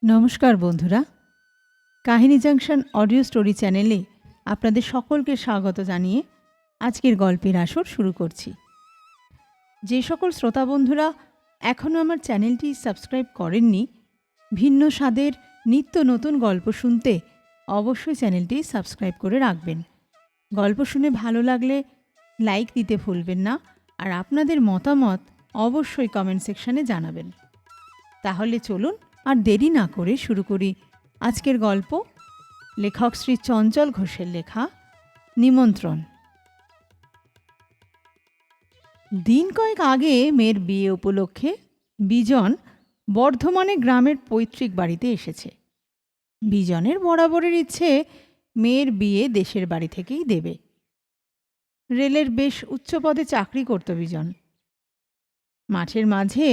নমস্কার বন্ধুরা, কাহিনী জাংশন অডিও স্টোরি চ্যানেলে আপনাদের সকলকে স্বাগত জানিয়ে আজকের গল্পের আসর শুরু করছি। যে সকল শ্রোতা বন্ধুরা এখনও আমার চ্যানেলটি সাবস্ক্রাইব করেননি, ভিন্ন স্বাদের নিত্য নতুন গল্প শুনতে অবশ্যই চ্যানেলটি সাবস্ক্রাইব করে রাখবেন। গল্প শুনে ভালো লাগলে লাইক দিতে ভুলবেন না, আর আপনাদের মতামত অবশ্যই কমেন্ট সেকশানে জানাবেন। তাহলে চলুন আর দেরি না করে শুরু করি আজকের গল্প। লেখক শ্রী চঞ্চল ঘোষের লেখা নিমন্ত্রণ। দিন কয়েক আগে মেয়ের বিয়ে উপলক্ষে বিজন বর্ধমানে গ্রামের পৈতৃক বাড়িতে এসেছে। বিজনের বরাবরের ইচ্ছে মেয়ের বিয়ে দেশের বাড়ি থেকেই দেবে। রেলের বেশ উচ্চ পদে চাকরি করত বিজন। মাঠের মাঝে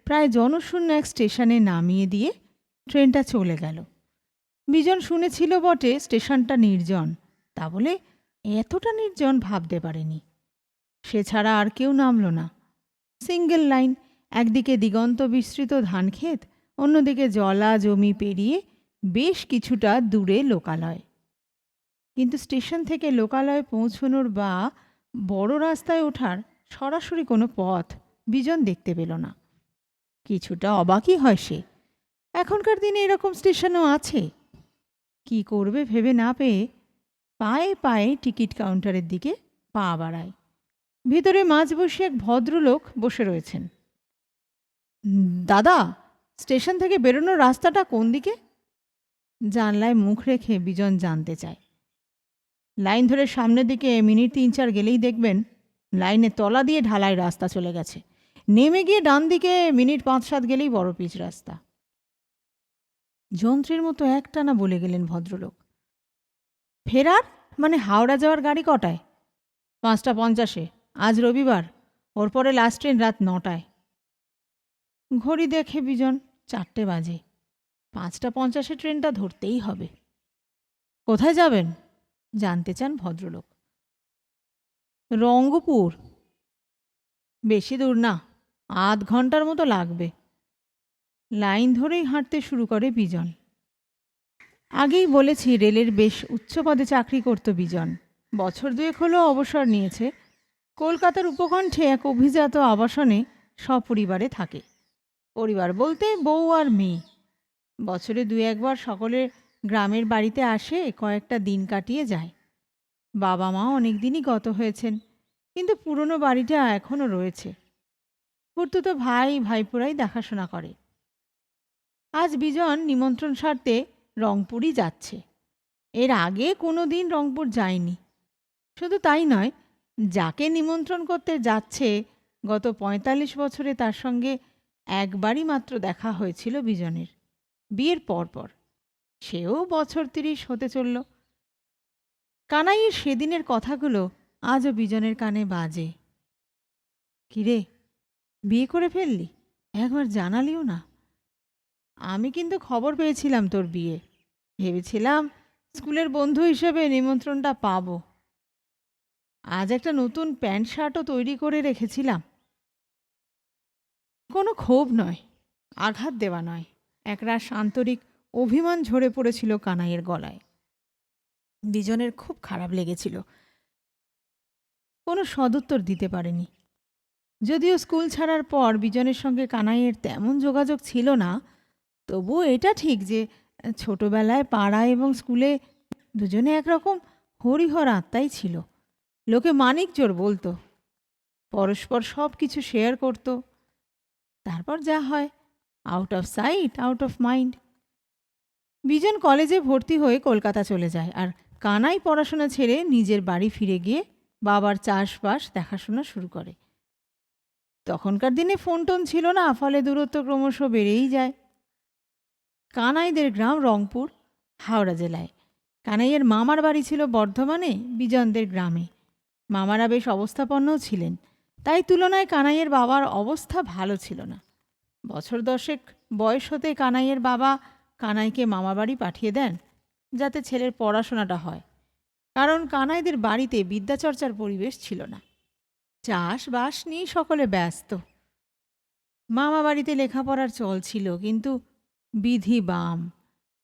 প্রায় জনশূন্য এক স্টেশনে নামিয়ে দিয়ে ট্রেনটা চলে গেল। বিজন শুনেছিল বটে স্টেশনটা নির্জন, তা বলে এতটা নির্জন ভাবতে পারেনি। সে ছাড়া আর কেউ নামল না। সিঙ্গেল লাইন, একদিকে দিগন্ত বিস্তৃত ধানক্ষেত, অন্যদিকে জলা জমি পেরিয়ে বেশ কিছুটা দূরে লোকালয়। কিন্তু স্টেশন থেকে লোকালয়ে পৌঁছনোর বা বড় রাস্তায় ওঠার সরাসরি কোনো পথ বিজন দেখতে পেল না। কিছুটা অবাকই হয় সে। এখনকার দিনে এরকম স্টেশনও আছে। কি করবে ভেবে না পেয়ে পায়ে পায়ে টিকিট কাউন্টারের দিকে পা বাড়ায়। ভিতরে মাঝ বসে এক ভদ্রলোক বসে রয়েছেন। দাদা, স্টেশন থেকে বেরোনোর রাস্তাটা কোন দিকে? জানলায় মুখ রেখে বিজন জানতে চায়। লাইন ধরে সামনের দিকে মিনিট 3-4 গেলেই দেখবেন লাইনে তলা দিয়ে ঢালাই রাস্তা চলে গেছে। নেমে গিয়ে ডান দিকে মিনিট 5-7 গেলেই বড় পিচ রাস্তা। যন্ত্রের মতো একটানা বলে গেলেন ভদ্রলোক। ফেরার মানে হাওড়া যাওয়ার গাড়ি কটায়? 5:50। আজ রবিবার, ওর পরে লাস্ট ট্রেন রাত 9টায়। ঘড়ি দেখে বিজন 4টে বাজে। 5:50 ট্রেনটা ধরতেই হবে। কোথায় যাবেন জানতে চান ভদ্রলোক। রঙ্গপুর। বেশি দূর না, আধ ঘন্টার মতো লাগবে। লাইন ধরেই হাঁটতে শুরু করে বিজন। আগেই বলেছি রেলের বেশ উচ্চ পদে চাকরি করত বিজন। বছর 2 হলো অবসর নিয়েছে। কলকাতার উপকণ্ঠে এক অভিজাত আবাসনে সপরিবারে থাকে। পরিবার বলতে বউ আর মেয়ে। বছরে 2-1 বার সকলে গ্রামের বাড়িতে আসে, কয়েকটা দিন কাটিয়ে যায়। বাবা মা অনেক দিনই গত হয়েছেন, কিন্তু পুরনো বাড়িটা এখনও রয়েছে। খুড়তুতো ভাই ভাইপোরাই দেখাশোনা করে। আজ বিজন নিমন্ত্রণ সারতে রংপুরই যাচ্ছে। এর আগে কোনো দিন রংপুর যায়নি। শুধু তাই নয়, যাকে নিমন্ত্রণ করতে যাচ্ছে গত 45 বছরে তার সঙ্গে একবারই মাত্র দেখা হয়েছিল বিজনের, বিয়ের পরপর। সেও বছর 30 হতে চলল। কানাইয়ের সেদিনের কথাগুলো আজও বিজনের কানে বাজে। কিরে, বিয়ে করে ফেললি? একবার জানালিও না। আমি কিন্তু খবর পেয়েছিলাম তোর বিয়ে। ভেবেছিলাম স্কুলের বন্ধু হিসেবে নিমন্ত্রণটা পাবো। আজ একটা নতুন প্যান্ট শার্টও তৈরি করে রেখেছিলাম। কোনো ক্ষোভ নয়, আঘাত দেওয়া নয়, একরাশ আন্তরিক অভিমান ঝরে পড়েছিল কানাইয়ের গলায়। বিজনের খুব খারাপ লেগেছিল। কোনো সদুত্তর দিতে পারেনি। যদিও স্কুল ছাড়ার পর বিজনের সঙ্গে কানাইয়ের তেমন যোগাযোগ ছিল না, তবুও এটা ঠিক যে ছোটবেলায় পাড়ায় এবং স্কুলে দুজনে একরকম হরিহর আত্মাই ছিল। লোকে মানিক জোর বলতো, পরস্পর সব কিছু শেয়ার করত। তারপর যা হয়, out of sight out of mind. Bijon কলেজে ভর্তি হয়ে কলকাতা চলে যায়, আর কানাই পড়াশোনা ছেড়ে নিজের বাড়ি ফিরে গিয়ে বাবার চাষবাস দেখাশোনা শুরু করে। তখনকার দিনে ফোন টোন ছিল না, ফলে দূরত্ব ক্রমশ বেড়েই যায়। কানাইদের গ্রাম রংপুর, হাওড়া জেলায়। কানাইয়ের মামার বাড়ি ছিল বর্ধমানে, বিজনদের গ্রামে। মামারা বেশ অবস্থাপন্নও ছিলেন, তাই তুলনায় কানাইয়ের বাবার অবস্থা ভালো ছিল না। বছর 10 বয়স হতে কানাইয়ের বাবা কানাইকে মামার বাড়ি পাঠিয়ে দেন, যাতে ছেলের পড়াশোনাটা হয়। কারণ কানাইদের বাড়িতে বিদ্যাচর্চার পরিবেশ ছিল না। চাষবাস নিয়ে সকলে ব্যস্ত। মামা বাড়িতে লেখাপড়ার চল ছিল, কিন্তু বিধি বাম,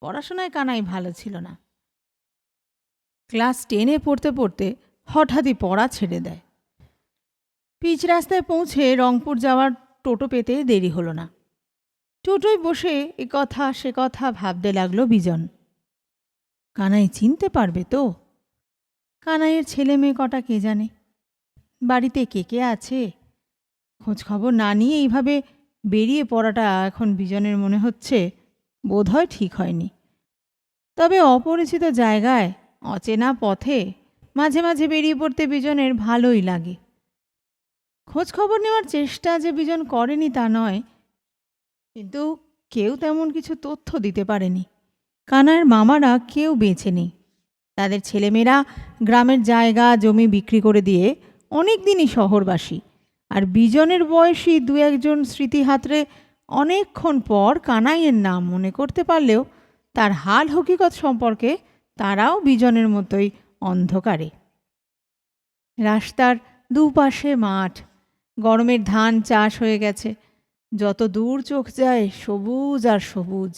পড়াশোনায় কানাই ভালো ছিল না। ক্লাস 10-এ পড়তে পড়তে হঠাৎই পড়া ছেড়ে দেয়। পিচ রাস্তায় পৌঁছে রংপুর যাওয়ার টোটো পেতে দেরি হলো না। টোটোয় বসে এ কথা সে কথা ভাবতে লাগলো বিজন। কানাই চিনতে পারবে তো? কানাইয়ের ছেলে মেয়ে কটা কে জানে, বাড়িতে কে কে আছে, খোঁজখবর না নিয়ে এইভাবে বেরিয়ে পড়াটা এখন বিজনের মনে হচ্ছে বোধহয় ঠিক হয়নি। তবে অপরিচিত জায়গায় অচেনা পথে মাঝে মাঝে বেরিয়ে পড়তে বিজনের ভালোই লাগে। খোঁজখবর নেওয়ার চেষ্টা যে বিজন করেনি তা নয়, কিন্তু কেউ তেমন কিছু তথ্য দিতে পারেনি। কানাইয়ের মামারা কেউ বেঁচে নেই। তাদের ছেলেমেয়েরা গ্রামের জায়গা জমি বিক্রি করে দিয়ে অনেক দিনই শহরবাসী। আর বিজনের বয়সী দু একজন স্মৃতিহাতরে অনেকক্ষণ পর কানাইয়ের নাম মনে করতে পারলেও তার হাল হকিকত সম্পর্কে তারাও বিজনের মতোই অন্ধকারে। রাস্তার দুপাশে মাঠ, গরমের ধান চাষ হয়ে গেছে, যত দূর চোখ যায় সবুজ আর সবুজ।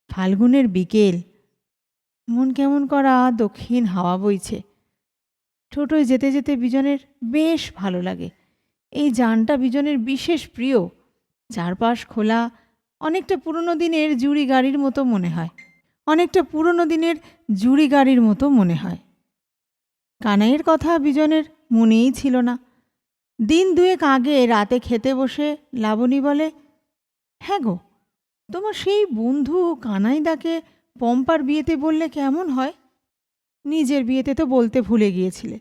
ফাল্গুনের বিকেল, মন কেমন করা দক্ষিণ হাওয়া বইছে। টোটোয় যেতে যেতে বিজনের বেশ ভালো লাগে। এই যানটা বিজনের বিশেষ প্রিয়। চারপাশ খোলা, অনেকটা পুরনো দিনের জুড়ি গাড়ির মতো মনে হয়, কানাইয়ের কথা বিজনের মনেই ছিল না। দিন দুয়েক আগে রাতে খেতে বসে লাবণী বলে, হ্যাঁ গো, তোমার সেই বন্ধু কানাইদাকে পম্পার বিয়েতে বললে কেমন হয়? নিজের বিয়েতে তো বলতে ভুলে গিয়েছিলে,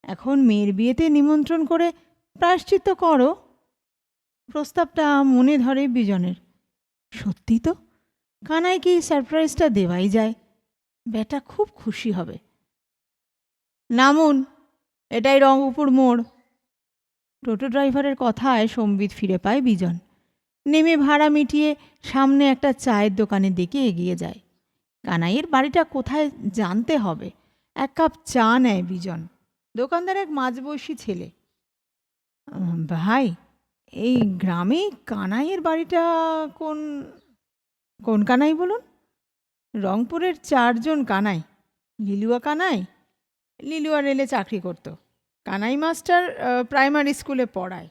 এখন মেয়ের বিয়েতে নিমন্ত্রণ করে প্রায়শ্চিত্ত করো। প্রস্তাবটা মনে ধরে বিজনের। সত্যি তো, কানাইকে এই সারপ্রাইজটা দেওয়াই যায়, বেটা খুব খুশি হবে। নামুন, এটাই রংপুর মোড়। টোটো ড্রাইভারের কথায় সম্বিত ফিরে পায় বিজন। নেমে ভাড়া মিটিয়ে সামনে একটা চায়ের দোকানের দিকে এগিয়ে যায়। কানাইয়ের বাড়িটা কোথায় জানতে হবে। এক কাপ চা নেয় বিজন। দোকানদার এক মাঝবয়সী ছেলে। ভাই, এই গ্রামে কানাইয়ের বাড়িটা কোন কোন কানাই বলুন? রংপুরের 4 জন কানাই। লিলুয়া কানাই, লিলুয়া রেলে চাকরি করত। কানাই মাস্টার প্রাইমারি স্কুলে পড়ায়।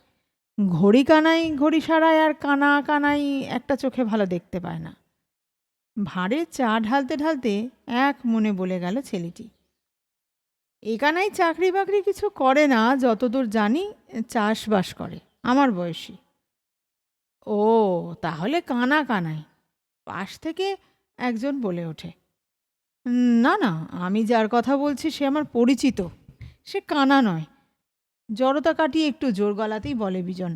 ঘড়ি কানাই ঘড়ি সারায়, আর কানা কানাই একটা চোখে ভালো দেখতে পায় না। ভাঁড়ে চা ঢালতে ঢালতে এক মনে বলে গেল ছেলেটি। এ কানাই চাকরি বাকরি কিছু করে না, যতদূর জানি চাষবাস করে, আমার বয়সী। ও, তাহলে কানা কানাই। পাশ থেকে একজন বলে ওঠে, না না, আমি যার কথা বলছি সে আমার পরিচিত, সে কানা নয়। জড়তা কাটিয়ে একটু জোর গলাতেই বলে বিজন।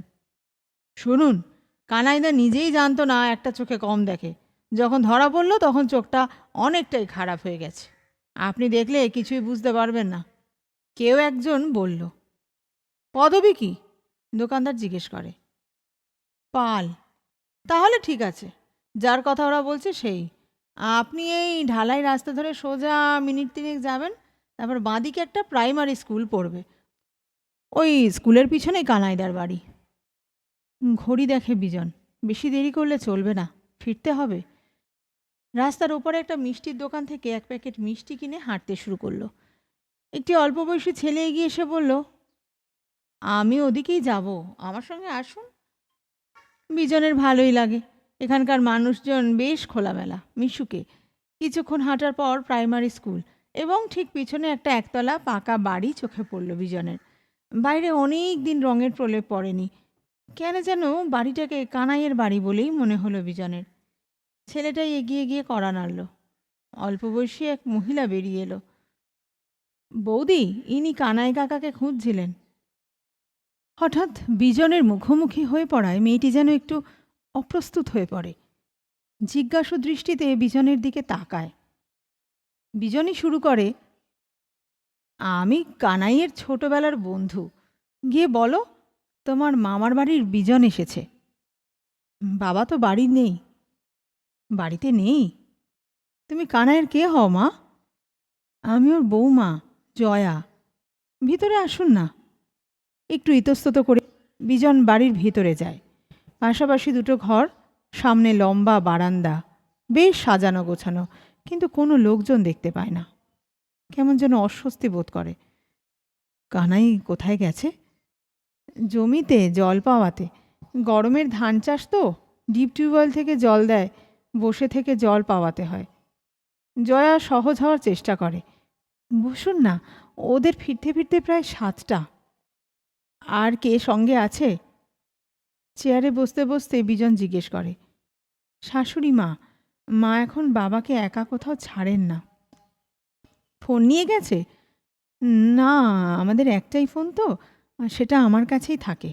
শুনুন, কানাইদা নিজেই জানতো না একটা চোখে কম দেখে। যখন ধরা পড়লো তখন চোখটা অনেকটাই খারাপ হয়ে গেছে। আপনি দেখলে কিছুই বুঝতে পারবেন না। কেউ একজন বলল। পদবী কি? দোকানদার জিজ্ঞেস করে। পাল। তাহলে ঠিক আছে, যার কথা ওরা বলছে সেই। আপনি এই ঢালাই রাস্তা ধরে সোজা মিনিট 3 যাবেন, তারপর বাঁদিকে একটা প্রাইমারি স্কুল পড়বে। ওই স্কুলের পিছনেই কানাইদার বাড়ি। ঘড়ি দেখে বিজন। বেশি দেরি করলে চলবে না, ফিরতে হবে। রাস্তার ওপরে একটা মিষ্টির দোকান থেকে এক প্যাকেট মিষ্টি কিনে হাঁটতে শুরু করলো। একটি অল্প বয়সী ছেলে এগিয়ে এসে বলল, আমি ওদিকেই যাব, আমার সঙ্গে আসুন। বিজনের ভালোই লাগে। এখানকার মানুষজন বেশ খোলামেলা, মিশুকে। কিছুক্ষণ হাঁটার পর প্রাইমারি স্কুল এবং ঠিক পিছনে একটা একতলা পাকা বাড়ি চোখে পড়ল বিজনের। বাইরে অনেক দিন রঙের প্রলেপ পড়েনি। কেন যেন বাড়িটাকে কানাইয়ের বাড়ি বলেই মনে হলো বিজনের। ছেলেটাই এগিয়ে গিয়ে কড়া নাড়ল। অল্প বয়সী এক মহিলা বেরিয়ে এলো। বৌদি, ইনি কানাই কাকাকে খুঁজছিলেন। হঠাৎ বিজনের মুখোমুখি হয়ে পড়ায় মেয়েটি যেন একটু অপ্রস্তুত হয়ে পড়ে। জিজ্ঞাসু দৃষ্টিতে বিজনের দিকে তাকায়। বিজনই শুরু করে, আমি কানাইয়ের ছোটবেলার বন্ধু। গিয়ে বলো তোমার মামার বাড়ির বিজন এসেছে। বাবা তো বাড়ি নেই। বাড়িতে নেই? তুমি কানাইয়ের কে হও মা? আমি ওর বৌমা, জয়া। ভিতরে আসুন না। একটু ইতস্তত করে বিজন বাড়ির ভিতরে যায়। পাশাপাশি দুটো ঘর, সামনে লম্বা বারান্দা, বেশ সাজানো গোছানো, কিন্তু কোনো লোকজন দেখতে পায় না। কেমন যেন অস্বস্তি বোধ করে। কানাই কোথায় গেছে? জমিতে জল পাওয়াতে। গরমের ধান চাষ তো, ডিপ টিউবওয়েল থেকে জল দেয়, বসে থেকে জল পাওয়াতে হয়। জয়া সহজ হওয়ার চেষ্টা করে। বসুন না, ওদের ফিরতে ফিরতে প্রায় 7টা। আর কে সঙ্গে আছে? চেয়ারে বসতে বসতে বিজন জিজ্ঞেস করে। শাশুড়ি মা। মা এখন বাবাকে একা কোথাও ছাড়েন না। ফোন নিয়ে গেছে? না, আমাদের একটাই ফোন তো, সেটা আমার কাছেই থাকে।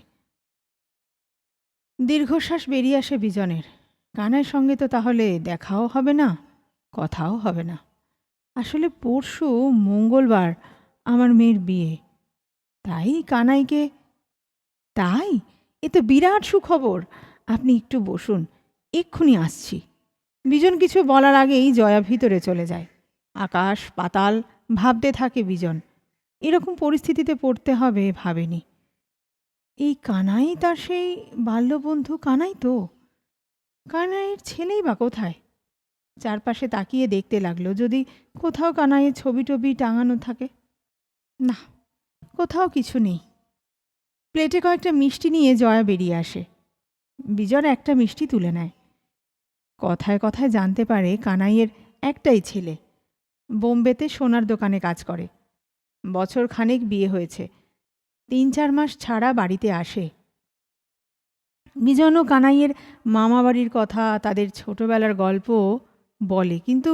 দীর্ঘশ্বাস বেরিয়ে আসে বিজনের। কানাইয়ের সঙ্গে তো তাহলে দেখাও হবে না, কথাও হবে না। আসলে পরশু মঙ্গলবার আমার মেয়ের বিয়ে, তাই কানাইকে। তাই? এ তো বিরাট সুখবর। আপনি একটু বসুন, এক্ষুনি আসছি। বিজন কিছু বলার আগেই জয়া ভিতরে চলে যায়। আকাশ পাতাল ভাবতে থাকে বিজন। এরকম পরিস্থিতিতে পড়তে হবে ভাবেনি। এই কানাই তার সেই বাল্যবন্ধু কানাই তো? কানাইয়ের ছেলেই বা কোথায়? চারপাশে তাকিয়ে দেখতে লাগলো যদি কোথাও কানাইয়ের ছবি টবি টাঙানো থাকে। না, কোথাও কিছু নেই। প্লেটে কয়েকটা মিষ্টি নিয়ে জয়া বেরিয়ে আসে। বিজন একটা মিষ্টি তুলে নেয়। কথায় কথায় জানতে পারে কানাইয়ের একটাই ছেলে, বোম্বেতে সোনার দোকানে কাজ করে। বছর খানেক বিয়ে হয়েছে, 3-4 মাস ছাড়া বাড়িতে আসে। বিজন ও কানাইয়ের মামাবাড়ির কথা, তাদের ছোটবেলার গল্প বলে, কিন্তু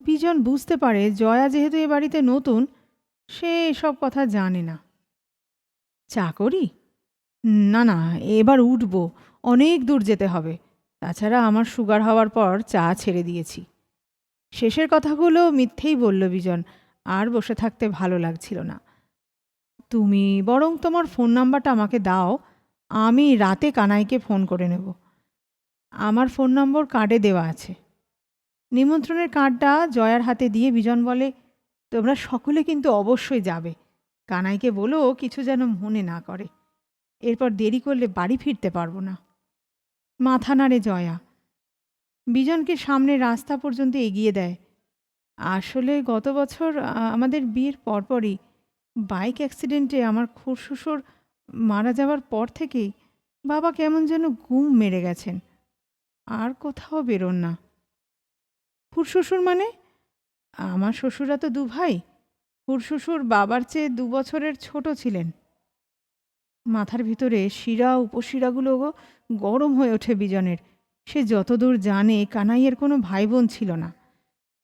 বিজন বুঝতে পারে জয়া যেহেতু এ বাড়িতে নতুন, সে এসব কথা জানে না। চাকরি? না না, এবার উঠব, অনেক দূর যেতে হবে। তাছাড়া আমার সুগার হওয়ার পর চা ছেড়ে দিয়েছি। শেষের কথাগুলো মিথ্যেই বলল বিজন। আর বসে থাকতে ভালো লাগছিল না। তুমি বরং তোমার ফোন নাম্বারটা আমাকে দাও, আমি রাতে কানাইকে ফোন করে নেব। আমার ফোন নম্বর কার্ডে দেওয়া আছে। নিমন্ত্রণের কার্ডটা জয়ার হাতে দিয়ে বিজন বলে, তোমরা সকলে কিন্তু অবশ্যই যাবে। কানাইকে বলো কিছু যেন মনে না করে। এরপর দেরি করলে বাড়ি ফিরতে পারবো না। মাথা নাড়ে জয়া। বিজনকে সামনে রাস্তা পর্যন্ত এগিয়ে দেয়। আসলে গত বছর আমাদের বিয়ের পরপরই বাইক অ্যাক্সিডেন্টে আমার খুড়শ্বশুর মারা যাওয়ার পর থেকেই বাবা কেমন যেন গুম মেরে গেছেন। আর কোথাও বেরোন না। খুড়শ্বশুর মানে? আমার শ্বশুরা তো 2 ভাই। খুড়শ্বশুর বাবার চেয়ে 2 বছরের ছোট ছিলেন। মাথার ভিতরে শিরা উপশিরাগুলো গরম হয়ে ওঠে বিজনের। সে যতদূর জানে কানাইয়ের কোনো ভাই বোন ছিল না।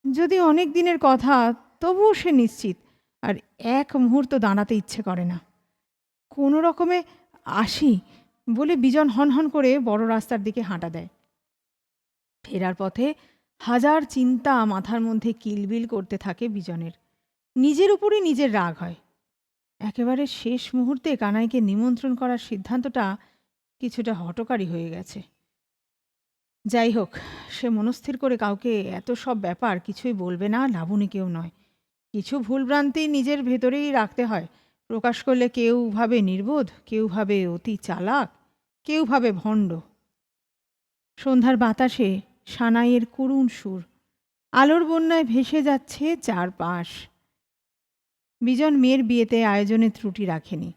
যদি অনেক দিনের কথা, তবুও সে নিশ্চিত। আর এক মুহূর্ত দাঁড়াতে ইচ্ছে করে না। কোনো রকমে আসি বলে বিজন হনহন করে বড় রাস্তার দিকে হাঁটা দেয়। ফেরার পথে হাজার চিন্তা মাথার মধ্যে কিলবিল করতে থাকে বিজনের। নিজের উপরই নিজের রাগ হয়। একেবারে শেষ মুহূর্তে কানাইকে নিমন্ত্রণ করার সিদ্ধান্তটা কিছুটা হঠকারী হয়ে গেছে। যাই হোক, সে মনস্থির করে কাউকে এত সব ব্যাপার কিছুই বলবে না, লাবণীকেও নয়। কিছু ভুলভ্রান্তি নিজের ভেতরেই রাখতে হয়। প্রকাশ করলে কেউ ভাবে নির্বোধ, কেউ ভাবে অতি চালাক, কেউ ভাবে ভণ্ড। সন্ধ্যার বাতাসে সানাইয়ের করুণ সুর, আলোর বন্যায় ভেসে যাচ্ছে চারপাশ। বিজন মেয়ের বিয়েতে আয়োজনে ত্রুটি রাখেনি।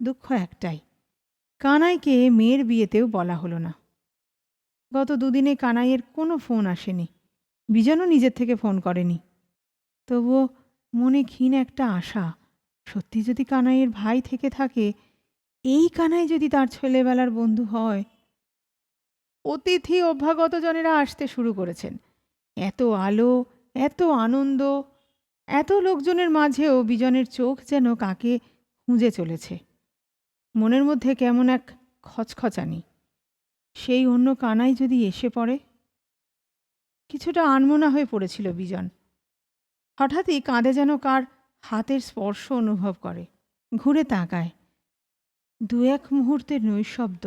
দুঃখ একটাই, কানাইকে মেয়ের বিয়েতেও বলা হলো না। গত 2 দিনে কানাইয়ের কোনো ফোন আসেনি। বিজনও নিজের থেকে ফোন করেনি। তবুও মনে ক্ষীণ একটা আশা, সত্যি যদি কানাইয়ের ভাই থেকে থাকে, এই কানাই যদি তার ছেলেবেলার বন্ধু হয়। অতিথি অভ্যাগত জনেরা আসতে শুরু করেছেন। এত আলো, এত আনন্দ, এত লোকজনের মাঝেও বিজনের চোখ যেন কাকে খুঁজে চলেছে। মনের মধ্যে কেমন এক খচখচানি। সেই অন্য কানাই যদি এসে পড়ে। কিছুটা আনমনা হয়ে পড়েছিল বিজন। হঠাৎই কাঁধে যেন কার হাতের স্পর্শ অনুভব করে। ঘুরে তাকায়। 2-1 মুহূর্তের নৈশব্দ।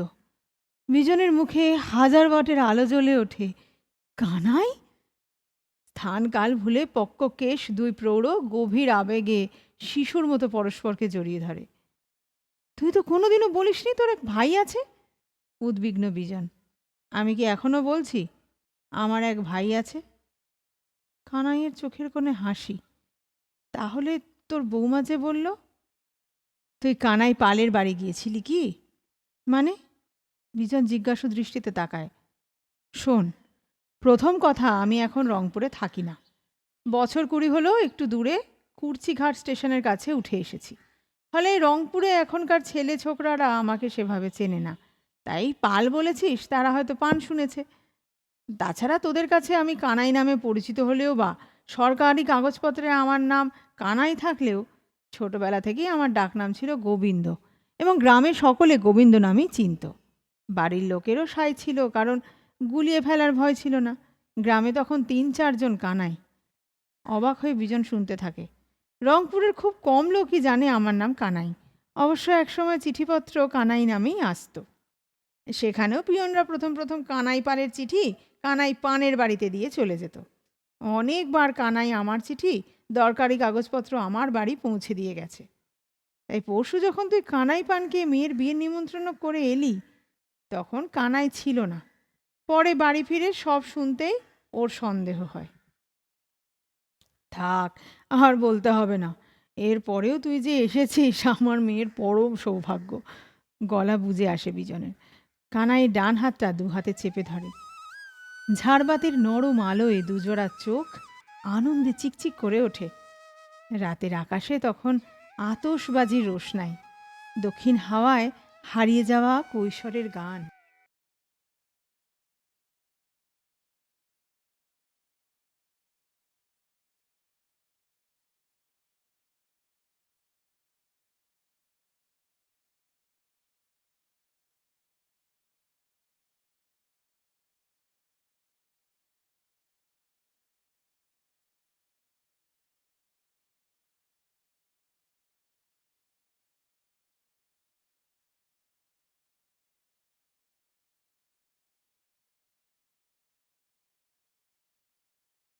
বিজনের মুখে 1000 ওয়াটের আলো জ্বলে ওঠে। কানাই? স্থান কাল ভুলে পক্ক কেশ 2 প্রৌঢ় গভীর আবেগে শিশুর মতো পরস্পরকে জড়িয়ে ধরে। তুই তো কোনোদিনও বলিসনি তোর এক ভাই আছে? উদ্বিগ্ন বিজন। আমি কি এখনো বলছি আমার এক ভাই আছে? কানাইয়ের চোখের কোণে হাসি। তাহলে তোর বৌমা যে বলল তুই কানাই পালের বাড়ি গিয়েছিলি কি? মানে? বিজন জিজ্ঞাসু দৃষ্টিতে তাকায়। শোন, প্রথম কথা, আমি এখন রংপুরে থাকি না। বছর 20 হলো একটু দূরে কুর্চিঘাট স্টেশনের কাছে উঠে এসেছি। ফলে রংপুরে এখনকার ছেলে ছোকরারা আমাকে সেভাবে চেনে না। তাই পাল বলেছিস, তারা হয়তো পান শুনেছে। তাছাড়া তোদের কাছে আমি কানাই নামে পরিচিত হলেও বা সরকারি কাগজপত্রে আমার নাম কানাই থাকলেও ছোটবেলা থেকেই আমার ডাকনাম ছিল গোবিন্দ, এবং গ্রামের সকলে গোবিন্দ নামেই চিনত। বাড়ির লোকেরও সায় ছিল, কারণ গুলিয়ে ফেলার ভয় ছিল না। গ্রামে তখন 3-4 জন কানাই। অবাক হয়ে বিজন শুনতে থাকে। রংপুরের খুব কম লোকই জানে আমার নাম কানাই। অবশ্য একসময় চিঠিপত্র কানাই নামেই আসতো। সেখানেও পিয়নরা প্রথম প্রথম কানাই পালের চিঠি কানাই পানের বাড়িতে দিয়ে চলে যেত। অনেকবার কানাই আমার চিঠি, দরকারি কাগজপত্র আমার বাড়ি পৌঁছে দিয়ে গেছে। তাই পরশু যখন তুই কানাই পানকে মেয়ের বিয়ের নিমন্ত্রণ করে এলি, তখন কানাই ছিল না। পরে বাড়ি ফিরে সব শুনতেই ওর সন্দেহ হয়। থাক, আর বলতে হবে না। এর পরেও তুই যে এসেছিস আমার মেয়ের পরম সৌভাগ্য। গলা বুজে আসে বিজনের। কানাই ডান হাতটা 2 হাতে চেপে ধরে। ঝাড়বাতির নরম আলোয় দুজোড়া চোখ আনন্দে চিকচিক করে ওঠে। রাতের আকাশে তখন আতশবাজির রোশনাই, দক্ষিণ হাওয়ায় হারিয়ে যাওয়া কৈশোরের গান।